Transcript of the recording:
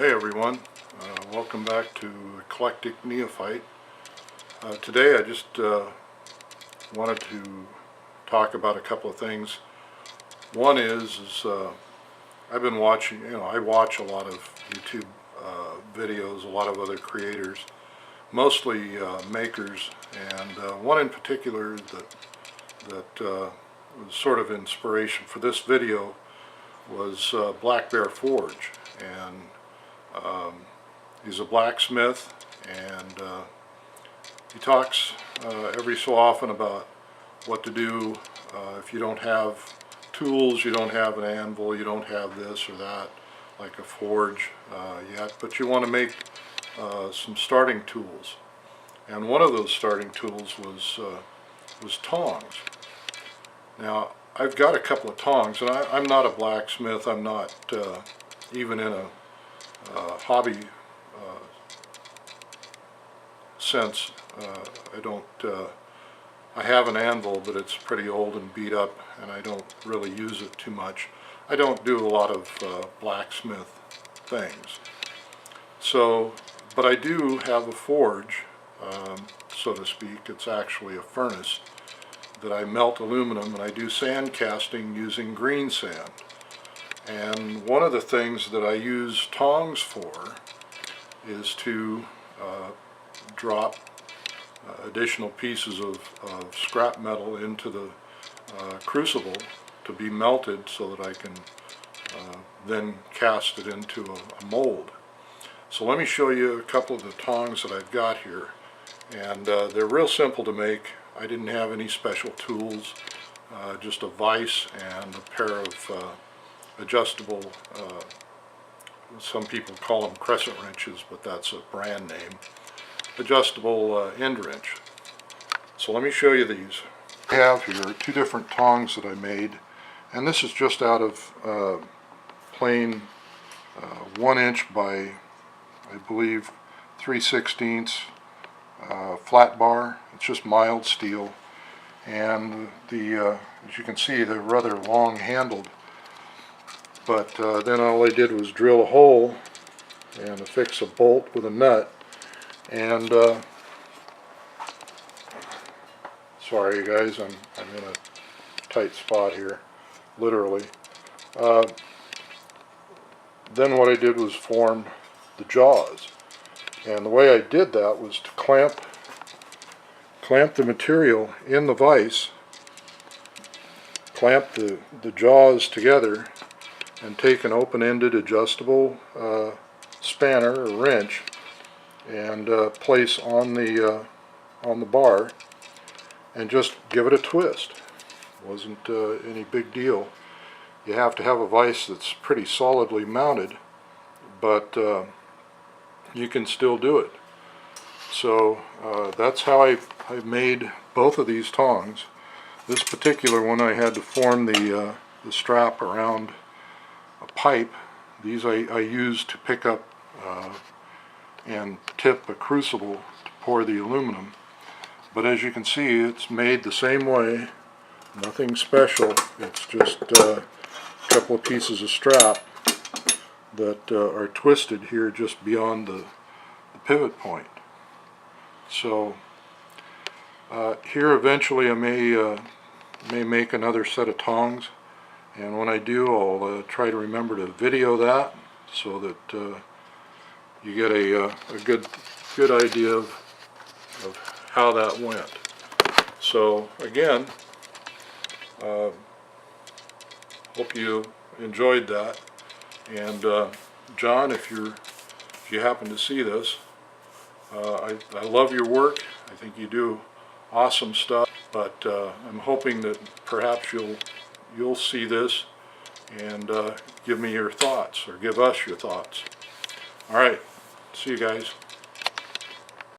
Hey everyone, welcome back to Eclectic Neophyte. Today I just wanted to talk about a couple of things. One is I've been watching, I watch a lot of YouTube videos, a lot of other creators, mostly makers, and one in particular that was sort of inspiration for this video was Black Bear Forge. And he's a blacksmith, and he talks every so often about what to do if you don't have tools, you don't have an anvil, you don't have this or that, like a forge yet, but you want to make some starting tools. And one of those starting tools was tongs. Now, I've got a couple of tongs, and I'm not a blacksmith. I'm not even in a hobby sense. I have an anvil, but it's pretty old and beat up, and I don't really use it too much. I don't do a lot of blacksmith things. So, but I do have a forge, so to speak. It's actually a furnace that I melt aluminum, and I do sand casting using green sand. And one of the things that I use tongs for is to drop additional pieces of scrap metal into the crucible to be melted so that I can then cast it into a mold. So let me show you a couple of the tongs that I've got here. And they're real simple to make. I didn't have any special tools, just a vise and a pair of adjustable, some people call them crescent wrenches, but that's a brand name, adjustable end wrench. So let me show you these. I have here two different tongs that I made, and this is just out of plain 1 inch by, I believe, 3/16 flat bar. It's just mild steel, and as you can see, they're rather long handled. But then all I did was drill a hole and affix a bolt with a nut. And sorry you guys, I'm in a tight spot here, literally. Then what I did was form the jaws. And the way I did that was to clamp the material in the vise, clamp the jaws together, and take an open-ended adjustable spanner or wrench and place on the bar and just give it a twist. Wasn't any big deal. You have to have a vise that's pretty solidly mounted, but you can still do it. So that's how I've made both of these tongs. This particular one I had to form the strap around a pipe. These I use to pick up and tip a crucible to pour the aluminum. But as you can see, it's made the same way, nothing special. It's just a couple of pieces of strap that are twisted here just beyond the pivot point. So here eventually I may make another set of tongs. And when I do, I'll try to remember to video that so that you get a good idea of how that went. So again, hope you enjoyed that. And John, if you happen to see this, I love your work. I think you do awesome stuff. But I'm hoping that perhaps you'll see this and give me your thoughts, or give us your thoughts. All right, see you guys.